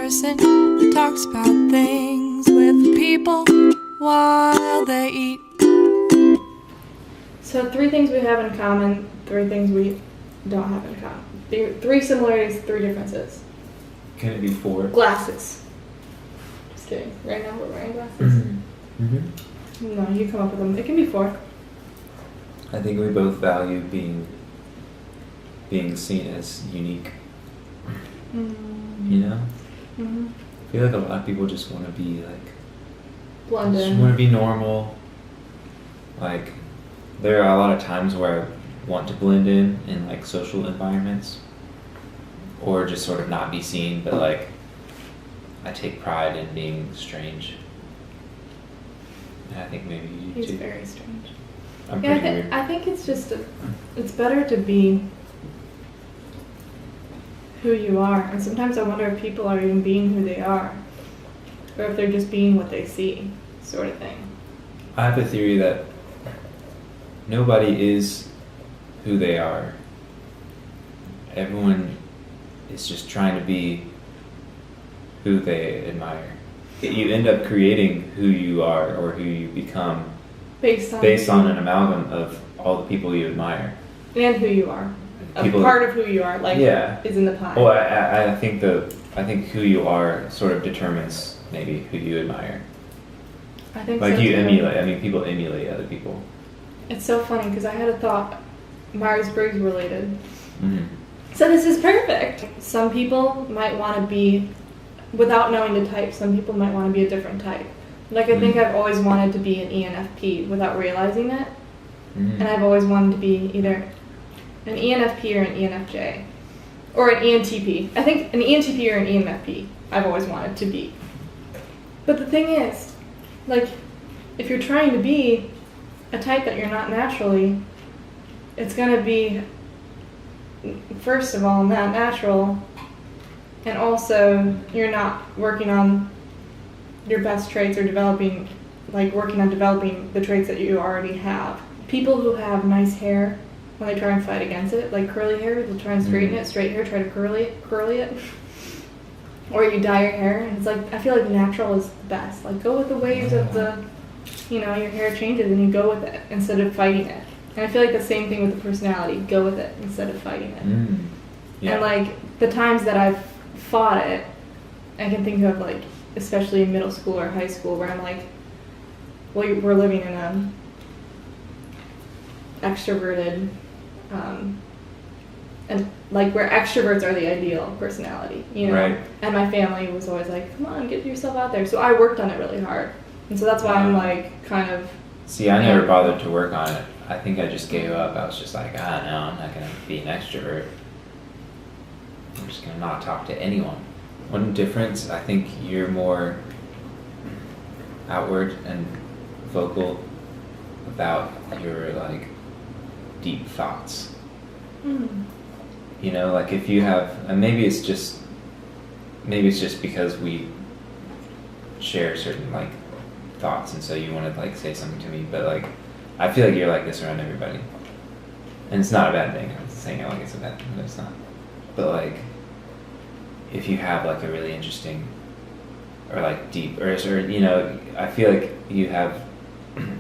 person who talks about things with people while they eat. So 3 things we have in common, 3 things we don't have in common. 3 similarities, 3 differences. Can it be 4? Glasses. Just kidding. Right now we're wearing glasses. Mm-hmm. No, you come up with them. It can be 4. I think we both value being seen as unique. You know? Mm-hmm. I feel like a lot of people just want to be like... Blend just in. want to be normal. Like, there are a lot of times where I want to blend in like social environments. Or just sort of not be seen, but like, I take pride in being strange. And I think maybe you do He's too. very strange. I'm pretty weird. I think it's just, it's better to be who you are. And sometimes I wonder if people are even being who they are. Or if they're just being what they see, sort of thing. I have a theory that nobody is who they are. Everyone is just trying to be who they admire. You end up creating who you are or who you become based on an amalgam of all the people you admire. And who you are. A part of who you are, like, is in the pie. Well, I think who you are sort of determines maybe who you admire. I think like so you too. emulate. I mean, people emulate other people. It's so funny because I had a thought, Myers-Briggs related. Mm-hmm. So this is perfect. Some people might want to be, without knowing the type, some people might want to be a different type. Like I think I've always wanted to be an ENFP without realizing it. And I've always wanted to be either an ENFP or an ENFJ. Or an ENTP. I think an ENTP or an ENFP I've always wanted to be. But the thing is, like, if you're trying to be a type that you're not naturally, it's going to be, first of all, not natural, and also you're not working on your best traits or working on developing the traits that you already have. People who have nice hair, when they try and fight against it, like curly hair, they'll try and straighten it, straight hair, try to curly it. Or you dye your hair, and it's like, I feel like natural is the best. Like, go with the waves of your hair changes and you go with it instead of fighting it. And I feel like the same thing with the personality, go with it instead of fighting it. Yeah. And like, the times that I've fought it, I can think of like, especially in middle school or high school, where I'm like, well, we're living in a extroverted, and like where extroverts are the ideal personality, you know? Right. And my family was always like, come on, get yourself out there. So I worked on it really hard. And so that's why I'm like, kind of... See, I never bothered to work on it. I think I just gave up. I was just like, no, I'm not going to be an extrovert. I'm just going to not talk to anyone. One difference, I think you're more outward and vocal about your like deep thoughts. You know, like if you have, and maybe it's just because we share certain like thoughts, and so you want to like say something to me, but like I feel like you're like this around everybody, and it's not a bad thing. I'm saying it like it's a bad thing, but it's not. But like, if you have like a really interesting or like deep or you know, I feel like you have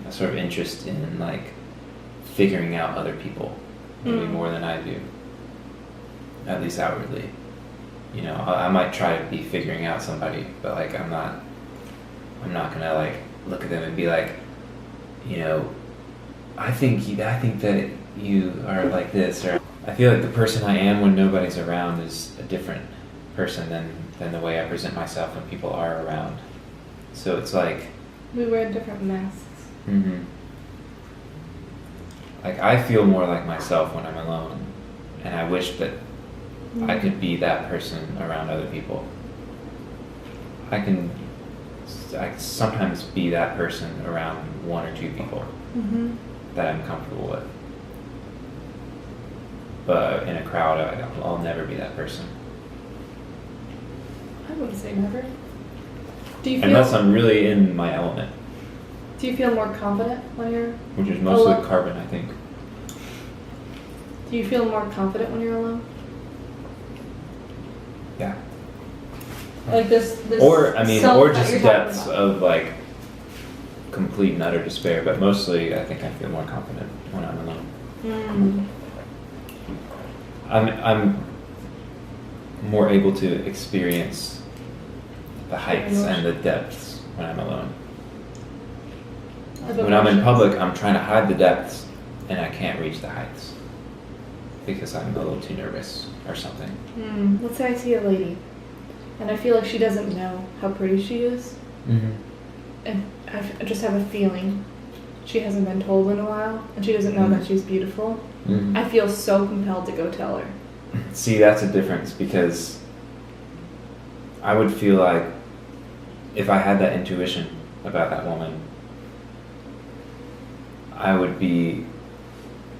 a sort of interest in like figuring out other people maybe more than I do, at least outwardly. You know, I might try to be figuring out somebody, but like I'm not gonna like look at them and be like, you know, I think that you are like this, or I feel like the person I am when nobody's around is a different person than the way I present myself when people are around. So it's like we wear different masks. Like I feel more like myself when I'm alone, and I wish that I could be that person around other people. I can sometimes be that person around 1 or 2 people that I'm comfortable with. But in a crowd, I'll never be that person. I wouldn't say never. Do you feel, unless I'm really in my element. Do you feel more confident when you're Which is mostly alone? carbon, I think. Do you feel more confident when you're alone? Yeah. Like this Or, I mean, self or that just you're talking depths about. of like complete and utter despair, but mostly I think I feel more confident when I'm alone. Mm. I'm more able to experience the heights and the depths when I'm alone. When I'm in public, I'm trying to hide the depths and I can't reach the heights because I'm a little too nervous or something. Let's say I see a lady and I feel like she doesn't know how pretty she is. Mm-hmm. And I just have a feeling she hasn't been told in a while and she doesn't know that she's beautiful. Mm-hmm. I feel so compelled to go tell her. See, that's a difference because I would feel like if I had that intuition about that woman, I would be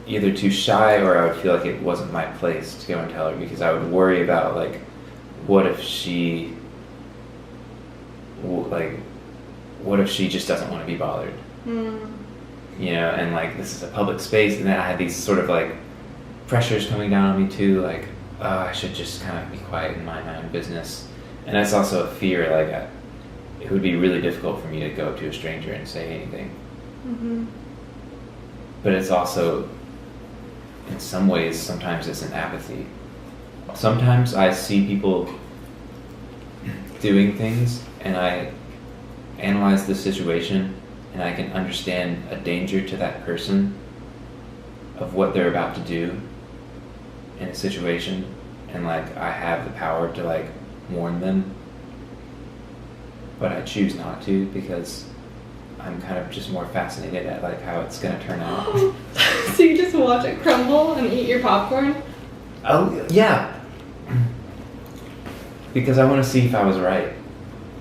either too shy or I would feel like it wasn't my place to go and tell her because I would worry about like, what if she just doesn't want to be bothered? You know, and like this is a public space, and then I had these sort of like pressures coming down on me too, like I should just kind of be quiet and mind my own business. And that's also a fear, like it would be really difficult for me to go up to a stranger and say anything. Mm-hmm. But it's also, in some ways, sometimes it's an apathy. Sometimes I see people doing things and I analyze the situation and I can understand a danger to that person of what they're about to do in a situation, and like I have the power to like warn them, but I choose not to because I'm kind of just more fascinated at like how it's gonna turn out. So you just watch it crumble and eat your popcorn? Oh yeah, because I want to see if I was right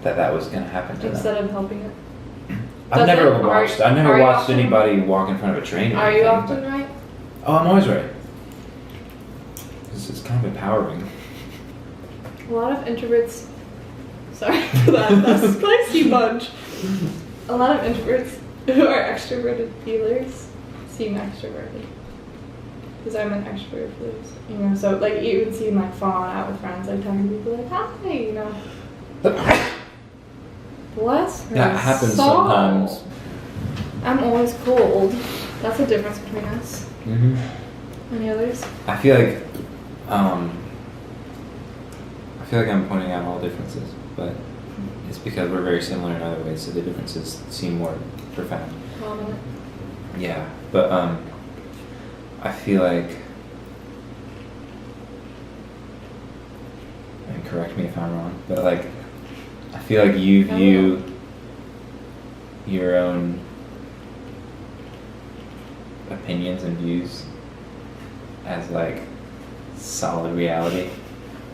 that was gonna happen to them. Instead of helping it? I've never watched often- anybody walk in front of a train. Or Are you anything, often but- right? Oh, I'm always right. It's kind of empowering. A lot of introverts. Sorry for that spicy bunch. A lot of introverts who are extroverted feelers seem extroverted. Because I'm an extrovert feelers. You know, so like you even see like falling out with friends, like talking to people like, hi, you know. Bless her That happens soul. sometimes. I'm always cold. That's the difference between us. Mm-hmm. Any others? I feel like I'm pointing out all differences, but it's because we're very similar in other ways, so the differences seem more profound. Prominent. Yeah, but I feel like, and correct me if I'm wrong, but like I feel like you view your own opinions and views as like solid reality,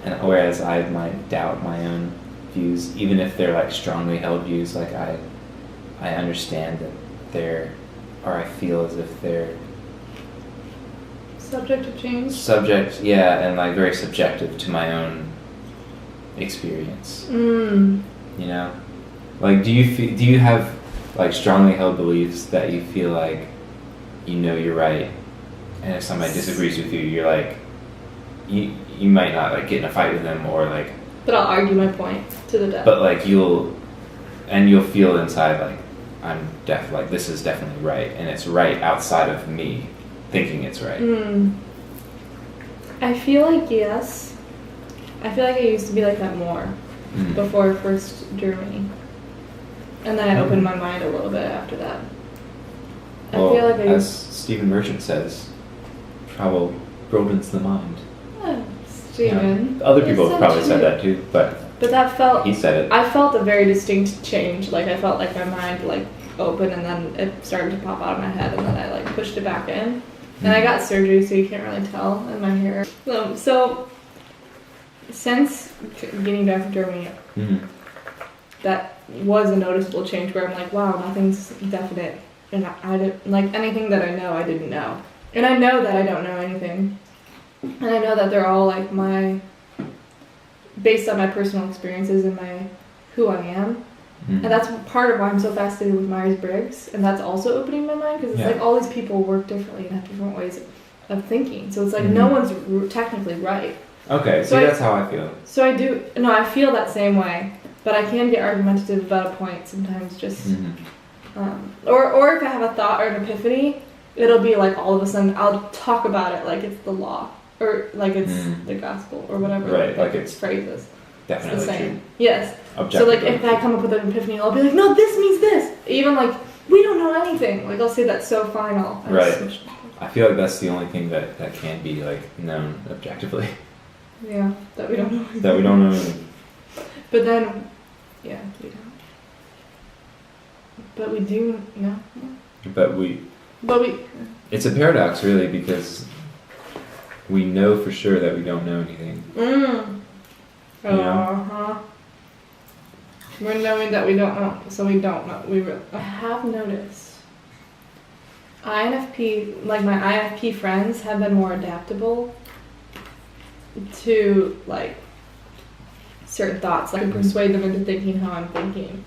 and whereas I might doubt my own views, even if they're like strongly held views. Like I understand that they're, or I feel as if they're Subject to change. subject, yeah, and like very subjective to my own experience. Mm. You know, like do you have like strongly held beliefs that you feel like you know you're right, and if somebody disagrees with you, you're like you might not like get in a fight with them or like, But I'll argue my point to the death. but like you'll feel inside like like this is definitely right, and it's right outside of me thinking it's right. I feel like yes. I feel like I used to be like that more before first Germany, and then I opened my mind a little bit after that. Well, I feel like I as used. Stephen Merchant says, travel broadens the mind. Steven. Yeah. Other people You have probably said too. that too, but that felt. he said it. I felt a very distinct change. Like I felt like my mind like opened, and then it started to pop out of my head, and then I like pushed it back in. And I got surgery, so you can't really tell in my hair. So since getting back to Germany, that was a noticeable change where I'm like, wow, nothing's definite, and I didn't like anything that I know I didn't know, and I know that I don't know anything, and I know that they're all like based on my personal experiences and my who I am. And that's part of why I'm so fascinated with Myers-Briggs, and that's also opening my mind, because it's like all these people work differently and have different ways of thinking. So it's like no one's technically right. Okay, So see, that's how I feel. So I feel that same way, but I can get argumentative about a point sometimes, just, or if I have a thought or an epiphany, it'll be like all of a sudden I'll talk about it like it's the law, or like it's the gospel, or whatever. Right, like it's phrases. Definitely it's the same. true. Yes. So like if I come up with an epiphany, I'll be like, no, this means this. Even like, we don't know anything. Like I'll say that's so final. Right. I feel like that's the only thing that can be like known objectively. Yeah, that we don't know anything. That we don't know anything. But then, yeah, we don't. But we do know. But we. It's a paradox, really, because we know for sure that we don't know anything. We're knowing that we don't know, so we don't know. I have noticed. INFP, like my INFP friends, have been more adaptable to like certain thoughts. Like I can persuade them into thinking how I'm thinking.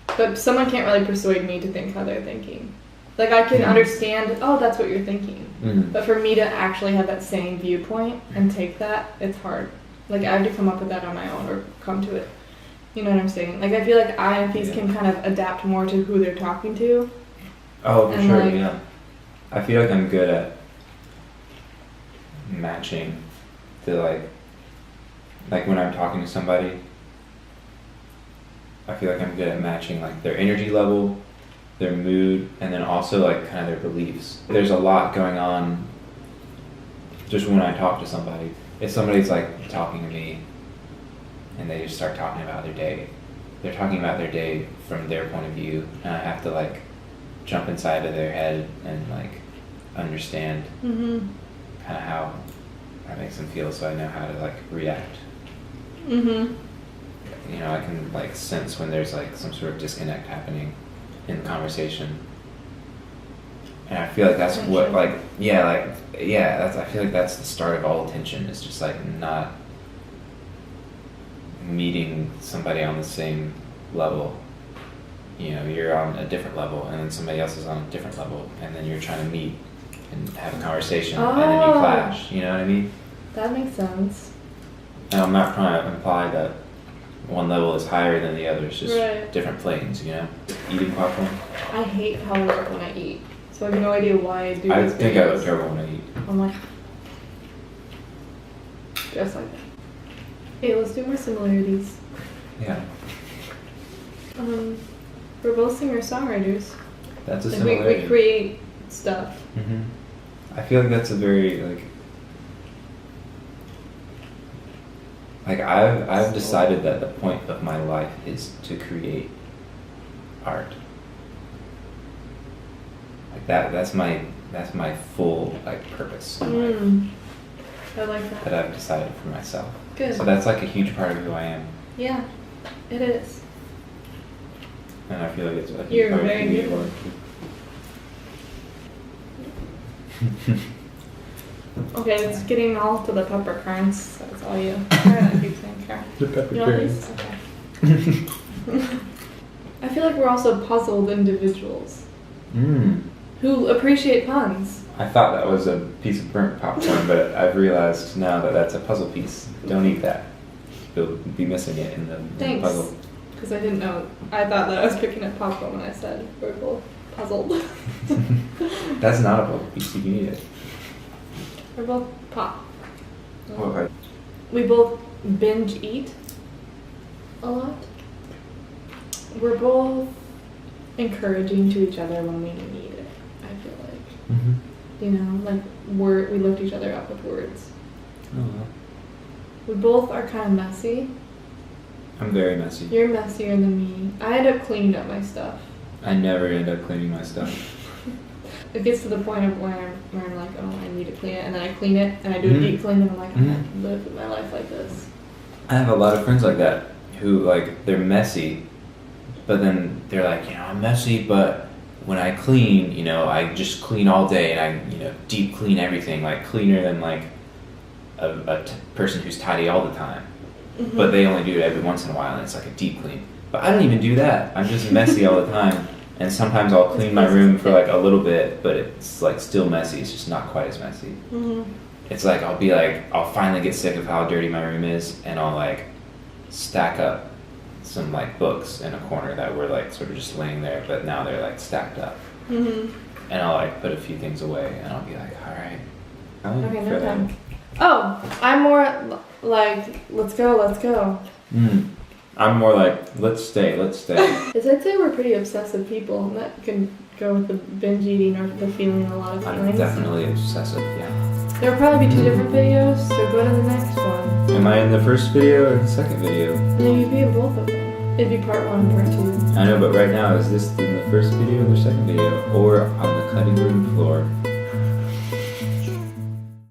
But someone can't really persuade me to think how they're thinking. Like I can understand, oh, that's what you're thinking. But for me to actually have that same viewpoint and take that, it's hard. Like I have to come up with that on my own or come to it. You know what I'm saying? Like I feel like INFPs can kind of adapt more to who they're talking to. Oh, for sure, yeah. I feel like I'm good at matching the like when I'm talking to somebody, I feel like I'm good at matching like their energy level, their mood, and then also like kind of their beliefs. There's a lot going on just when I talk to somebody. If somebody's like talking to me and they just start talking about their day, they're talking about their day from their point of view, and I have to like jump inside of their head and like understand kind of how that makes them feel, so I know how to like react. You know, I can like sense when there's like some sort of disconnect happening in the conversation, and I feel like that's what like that's I feel like that's the start of all tension. Is just like not meeting somebody on the same level. You know, you're on a different level, and then somebody else is on a different level, and then you're trying to meet and have a conversation, and then you clash. You know what I mean? That makes sense. And I'm not trying to imply that one level is higher than the other. It's just different planes, you know? Eating popcorn. I hate how I look when I eat, so I have no idea why I do I this. think I look terrible when I eat. I'm like, just like that. Okay, let's do more similarities. Yeah. We're both singer-songwriters. That's a like similarity. we create stuff. I feel like that's a very like I've decided that the point of my life is to create art. Like that's my full like purpose in life. I like that. That I've decided for myself. Good. So that's like a huge part of who I am. Yeah, it is. And I feel like it's a huge You're part of very who good. you are too. Okay, it's getting all to the peppercorns. That's all you. I keep saying, Karen. The peppercorns. Okay. I feel like we're also puzzled individuals who appreciate puns. I thought that was a piece of burnt popcorn, but I've realized now that that's a puzzle piece. Don't eat that. You'll be missing it in the puzzle. Because I didn't know. I thought that I was picking up popcorn when I said we're both puzzled. That's not a puzzle piece. You can eat it. We're both pop. Okay. We both binge eat a lot. We're both encouraging to each other when we need it, I feel like. You know, like we lift each other up with words. Oh. We both are kind of messy. I'm very messy. You're messier than me. I end up cleaning up my stuff. I never end up cleaning my stuff. It gets to the point of where I'm like, oh, I need to clean it, and then I clean it, and I do a deep clean, and I'm like, I can't live my life like this. I have a lot of friends like that who, like, they're messy, but then they're like, you know, I'm messy, but when I clean, you know, I just clean all day, and I, you know, deep clean everything, like, cleaner than, like, a person who's tidy all the time. But they only do it every once in a while, and it's like a deep clean. But I don't even do that. I'm just messy all the time. And sometimes I'll clean my room for like a little bit, but it's like still messy. It's just not quite as messy. it's like I'll finally get sick of how dirty my room is, and I'll like stack up some like books in a corner that were like sort of just laying there, but now they're like stacked up. And I'll like put a few things away, and I'll be like, all right. Okay, no time. Oh, I'm more like, let's go. I'm more like, let's stay. I'd say we're pretty obsessive people, and that can go with the binge eating or the feeling a lot of I'm feelings. definitely obsessive, yeah. There will probably be 2 different videos, so go to the next one. Am I in the first video or the second video? No, you'd be in both of them. It'd be part 1 and part 2. I know, but right now, is this in the first video or the second video? Or on the cutting room floor?